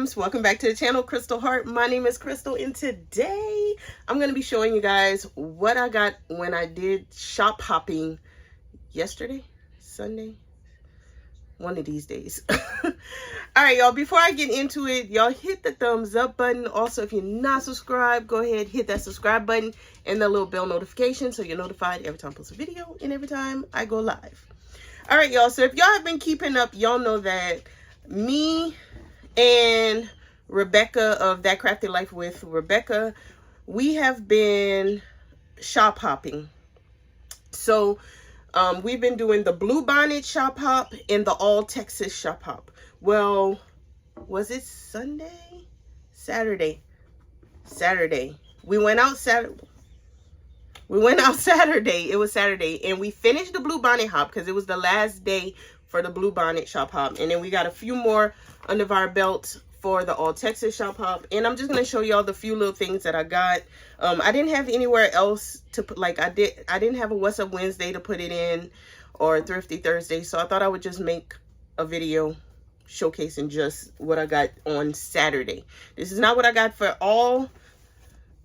loves. Welcome back to the channel, Crystal Heart. My name is Crystal, and today I'm going to be showing you guys what I got when I did shop hopping yesterday, Sunday, one of these days. All right, y'all, before I get into it, y'all hit the thumbs up button. Also, if you're not subscribed, go ahead, hit that subscribe button and the little bell notification so you're notified every time I post a video and every time I go live. All right, y'all, so if y'all have been keeping up, y'all know that me and Rebekah of That Crafty Life with Rebekah, we have been shop hopping. So we've been doing the Blue Bonnet shop hop and the All Texas shop hop. Well, was it Sunday? Saturday. We went out Saturday. It was Saturday, and we finished the Blue Bonnet hop because it was the last day for the Blue Bonnet shop hop. And then we got a few more under our belt for the All Texas shop hop. And I'm just going to show y'all the few little things that I got. I didn't have anywhere else to put, like I didn't have a What's Up Wednesday to put it in or Thrifty Thursday. So I thought I would just make a video showcasing just what I got on Saturday. This is not what I got for all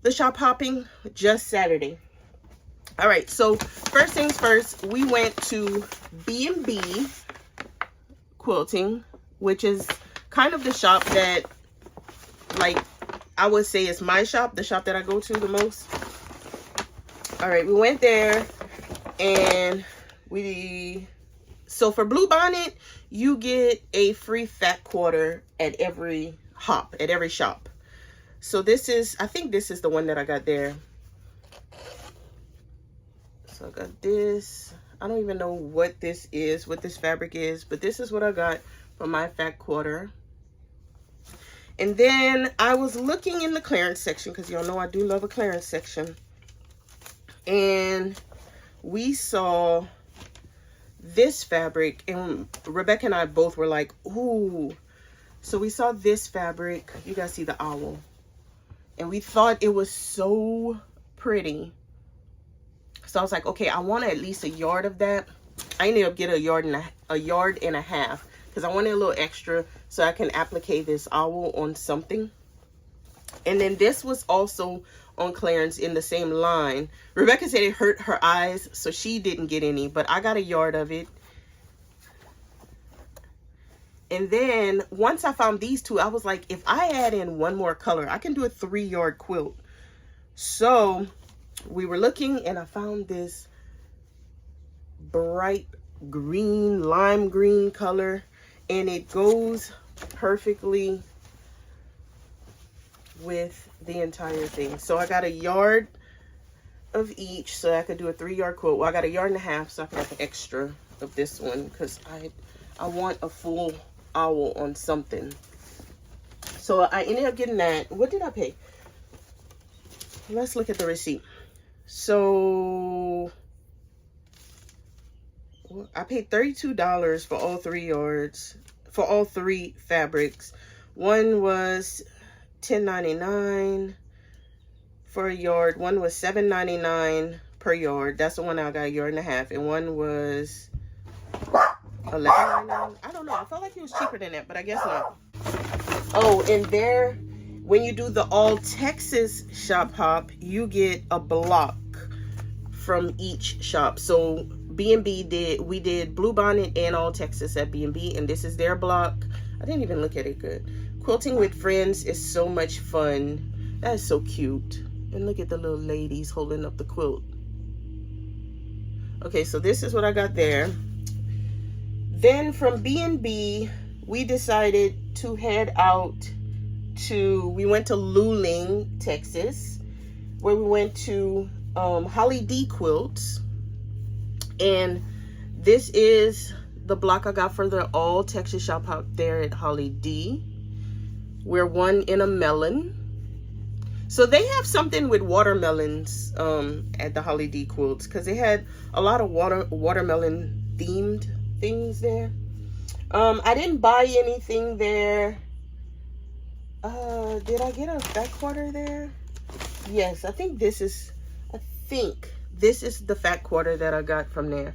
the shop hopping, just Saturday. All right, so first things first, we went to B&B Quilting, which is kind of the shop that, like, I would say is my shop, the shop that I go to the most. All right, we went there, and so for Blue Bonnet, you get a free fat quarter at every hop, at every shop. So this is, I think this is the one that I got there. So I got this. I don't even know what this is, what this fabric is, but this is what I got for my fat quarter. And then I was looking in the clearance section, because y'all know I do love a clearance section. And we saw this fabric, and Rebekah and I both were like, ooh. So we saw this fabric. You guys see the owl. And we thought it was so pretty. So I was like, okay, I want at least a yard of that. I ended up getting a yard and a half because I wanted a little extra so I can applique this owl on something. And then this was also on clearance in the same line. Rebekah said it hurt her eyes, so she didn't get any, but I got a yard of it. And then once I found these two, I was like, if I add in one more color, I can do a 3-yard quilt. So we were looking, and I found this bright green, lime green color, and it goes perfectly with the entire thing. So I got a yard of each so I could do a 3-yard quilt. Well, I got a yard and a half so I can have an extra of this one because I want a full owl on something. So I ended up getting that. What did I pay? Let's look at the receipt. So I paid $32 for all 3 yards, for all 3 fabrics. One was $10.99 for a yard. One was $7.99 per yard. That's the one I got, a yard and a half. And one was $11.99. I don't know. I felt like it was cheaper than that, but I guess not. Oh, and there, when you do the All Texas shop hop, you get a block from each shop. So B&B we did Blue Bonnet and All Texas at B&B, and this is their block. I didn't even look at it good. Quilting with friends is so much fun. That is so cute. And look at the little ladies holding up the quilt. Okay, so this is what I got there. Then from B&B, we decided to head out we went to Luling, Texas, where we went to Holly D Quilts. And this is the block I got for the All Texas shop out there at Holly D. We're one in a melon. So they have something with watermelons at the Holly D Quilts, because they had a lot of watermelon themed things there. I didn't buy anything there. Did I get a fat quarter there? Yes, I think this is the fat quarter that I got from there.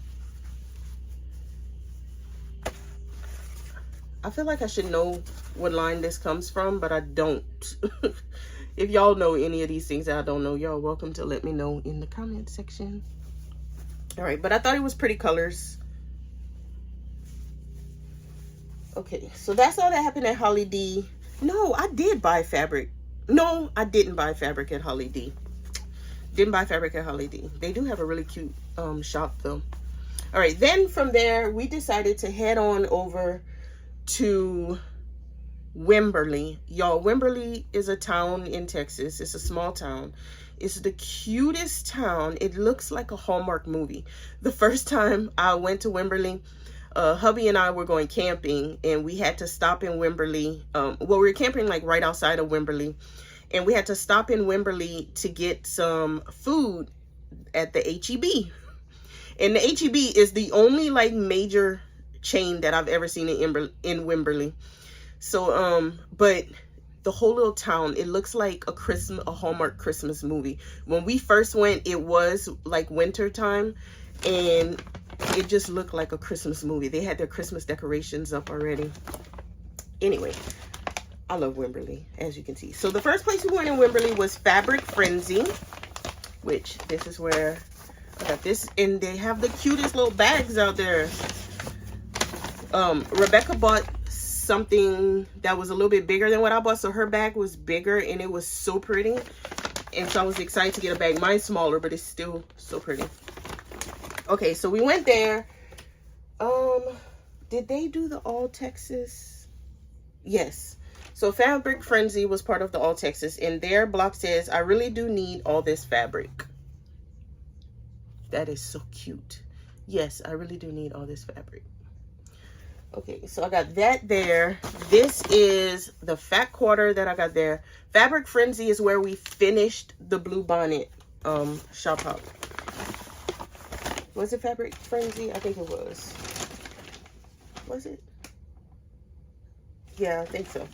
I feel like I should know what line this comes from, but I don't. If y'all know any of these things that I don't know, y'all welcome to let me know in the comment section. All right, but I thought it was pretty colors. Okay, so that's all that happened at Holly D. No, I did buy fabric. No, I didn't buy fabric at Holly D. Didn't buy fabric at Holly D. They do have a really cute shop though. All right, then from there, we decided to head on over to Wimberley. Y'all, Wimberley is a town in Texas. It's a small town. It's the cutest town. It looks like a Hallmark movie. The first time I went to Wimberley, hubby and I were going camping, and we had to stop in Wimberley. Well, we were camping like right outside of Wimberley, and we had to stop in Wimberley to get some food at the H-E-B. And the H-E-B is the only like major chain that I've ever seen in Wimberley. So, but the whole little town, it looks like a Hallmark Christmas movie. When we first went, it was like winter time, and it just looked like a Christmas movie. They had their Christmas decorations up already. Anyway, I love Wimberley, as you can see. So the first place we went in Wimberley was Fabric Frenzy, which this is where I got this, and they have the cutest little bags out there. Rebekah bought something that was a little bit bigger than what I bought, so her bag was bigger, and it was so pretty, and so I was excited to get a bag. Mine's smaller, but it's still so pretty. Okay, so we went there. Did they do the All Texas? Yes. So Fabric Frenzy was part of the All Texas, and their block says, I really do need all this fabric. That is so cute. Yes, I really do need all this fabric. Okay, so I got that there. This is the fat quarter that I got there. Fabric Frenzy is where we finished the Blue Bonnet shop hop. Was it Fabric Frenzy? I think it was. Was it? Yeah, I think so.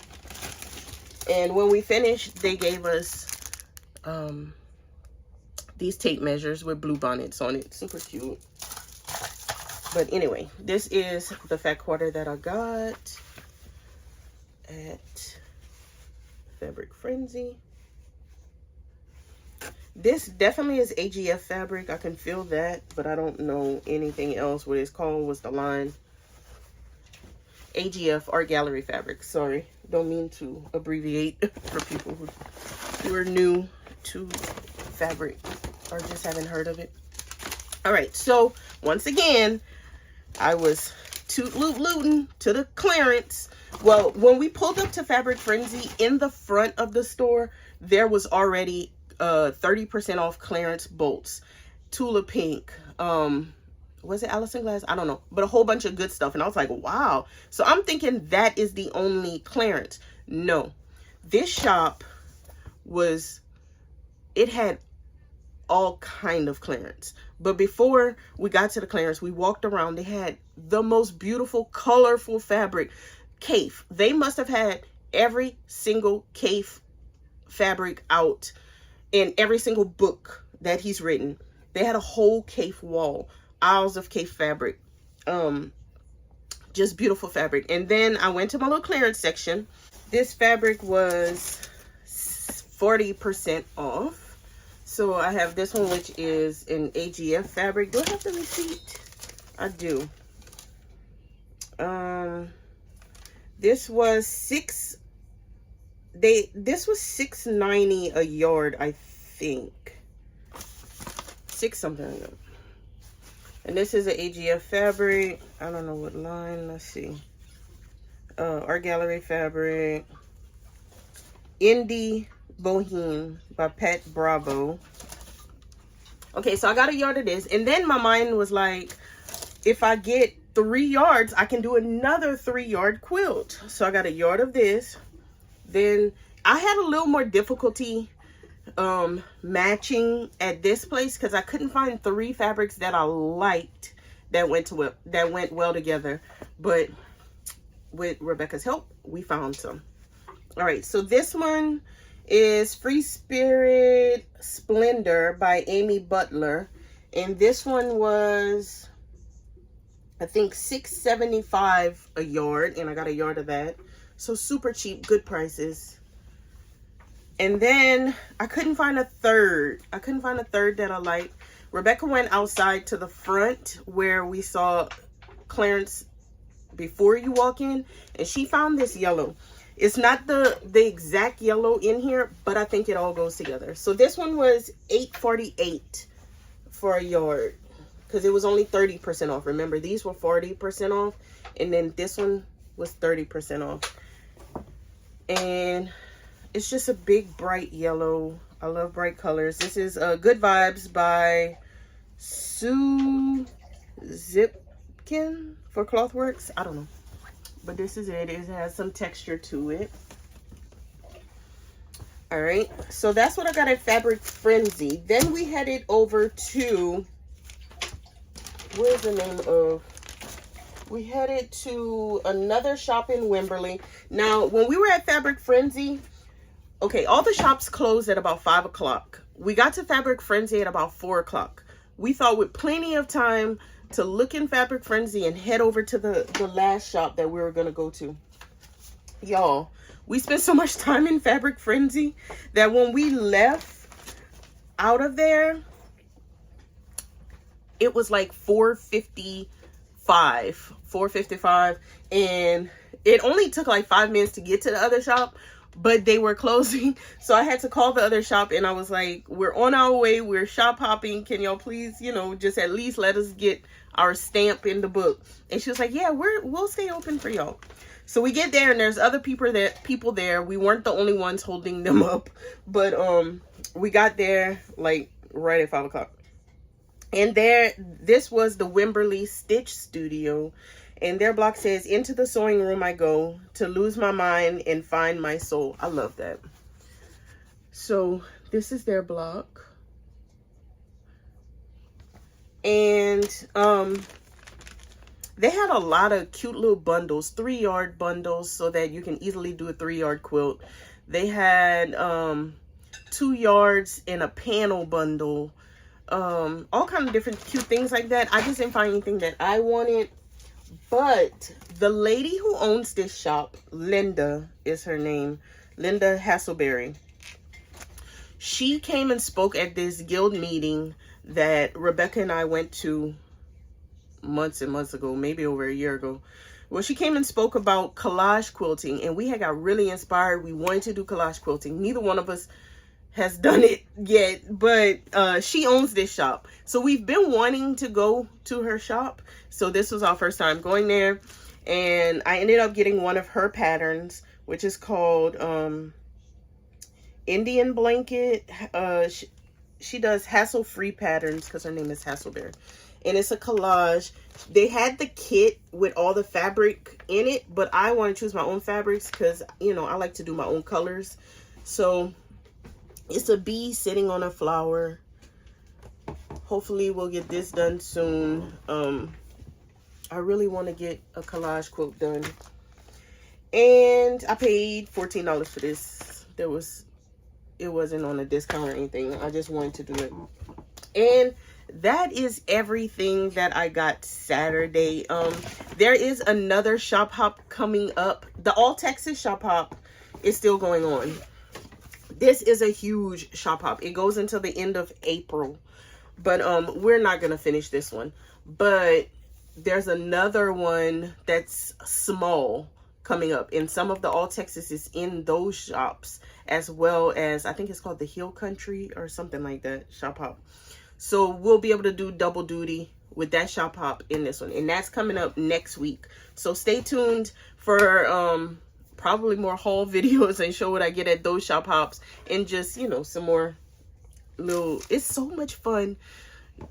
And when we finished, they gave us these tape measures with blue bonnets on it. Super cute. But anyway, this is the fat quarter that I got at Fabric Frenzy. This definitely is AGF fabric. I can feel that, but I don't know anything else. What it's called was the line. AGF, Art Gallery fabric. Sorry, don't mean to abbreviate for people who are new to fabric or just haven't heard of it. All right, so once again, I was toot-loot-looting to the clearance. Well, when we pulled up to Fabric Frenzy, in the front of the store, there was already 30% off clearance bolts, Tula Pink, was it Allison Glass? I don't know, but a whole bunch of good stuff. And I was like, wow. So I'm thinking that is the only clearance. No, this shop it had all kind of clearance. But before we got to the clearance, we walked around. They had the most beautiful, colorful fabric. Kaffe. They must have had every single Kaffe fabric out in every single book that he's written. They had a whole Kaffe wall. Aisles of Kaffe fabric. Just beautiful fabric. And then I went to my little clearance section. This fabric was 40% off. So I have this one, which is an AGF fabric. Do I have the receipt? I do. This was $6.90 a yard, I think. $6 something like that. And this is an AGF fabric. I don't know what line. Let's see. Art Gallery fabric. Indie Boheme by Pat Bravo. Okay, so I got a yard of this. And then my mind was like, if I get 3 yards, I can do another 3-yard quilt. So I got a yard of this. Then I had a little more difficulty matching at this place because I couldn't find 3 fabrics that I liked that went well together. But with Rebekah's help, we found some. All right, so this one is Free Spirit Splendor by Amy Butler, and this one was, I think, $6.75 a yard, and I got a yard of that. So super cheap, good prices. And then I couldn't find a third. I couldn't find a third that I liked. Rebekah went outside to the front where we saw clearance before you walk in, and she found this yellow. It's not the exact yellow in here, but I think it all goes together. So this one was $8.48 for a yard, because it was only 30% off. Remember, these were 40% off, and then this one was 30% off. And it's just a big bright yellow. I love bright colors. This is Good Vibes by Sue Zipkin for Clothworks. I don't know, but this is it. It has some texture to it. All right, so that's what I got at Fabric Frenzy. Then we headed over to, where's the name of, we headed to another shop in Wimberley. Now, when we were at Fabric Frenzy, okay, all the shops closed at about 5 o'clock. We got to Fabric Frenzy at about 4 o'clock. We thought with plenty of time to look in Fabric Frenzy and head over to the last shop that we were going to go to. Y'all, we spent so much time in Fabric Frenzy that when we left out of there, it was like 4:55, and it only took like 5 minutes to get to the other shop, but they were closing. So I had to call the other shop, and I was like, we're on our way, we're shop hopping, can y'all please, you know, just at least let us get our stamp in the book. And she was like, yeah, we'll stay open for y'all. So we get there, and there's other people there. We weren't the only ones holding them up, but we got there like right at 5 o'clock. And this was the Wimberley Stitch Studio, and their block says, into the sewing room I go to lose my mind and find my soul. I love that. So this is their block. And they had a lot of cute little bundles, 3-yard bundles, so that you can easily do a 3-yard quilt. They had 2 yards in a panel bundle, all kind of different cute things like that. I just didn't find anything that I wanted. But the lady who owns this shop, Linda is her name, Linda Hasselberry, she came and spoke at this guild meeting that Rebekah and I went to months and months ago, maybe over a year ago. Well, she came and spoke about collage quilting, and we had got really inspired. We wanted to do collage quilting. Neither one of us has done it yet, but she owns this shop, so we've been wanting to go to her shop. So this was our first time going there, and I ended up getting one of her patterns, which is called Indian Blanket. She does hassle-free patterns because her name is Hasselberry, and it's a collage. They had the kit with all the fabric in it, but I want to choose my own fabrics because, you know, I like to do my own colors. So it's a bee sitting on a flower. Hopefully we'll get this done soon. I really want to get a collage quilt done. And I paid $14 for this. It wasn't on a discount or anything. I just wanted to do it. And that is everything that I got Saturday. There is another shop hop coming up. The All Texas shop hop is still going on. This is a huge shop hop. It goes until the end of April, but we're not gonna finish this one. But there's another one that's small coming up, and some of the All Texas is in those shops, as well as I think it's called the Hill Country or something like that shop hop. So we'll be able to do double duty with that shop hop in this one, and that's coming up next week. So stay tuned for probably more haul videos and show what I get at those shop hops, and just, you know, some more little, it's so much fun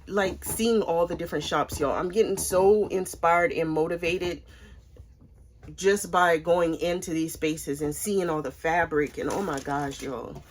like seeing all the different shops, y'all. I'm getting so inspired and motivated just by going into these spaces and seeing all the fabric, and oh my gosh, y'all,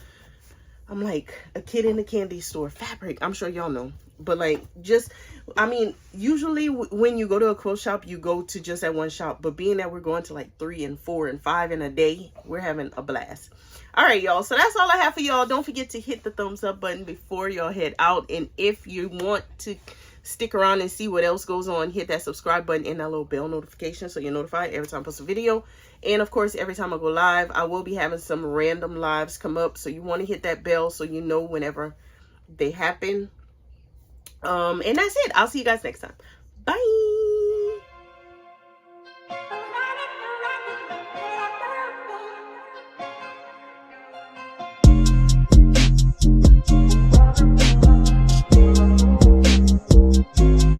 I'm like a kid in a candy store. Fabric, I'm sure y'all know, but like, just, I mean, usually when you go to a quilt shop, you go to just that one shop, but being that we're going to like 3 and 4 and 5 in a day, we're having a blast. All right, y'all, so that's all I have for y'all. Don't forget to hit the thumbs up button before y'all head out, and if you want to stick around and see what else goes on, hit that subscribe button and that little bell notification so you're notified every time I post a video. And of course, every time I go live, I will be having some random lives come up, so you want to hit that bell so you know whenever they happen. And that's it. I'll see you guys next time. Bye.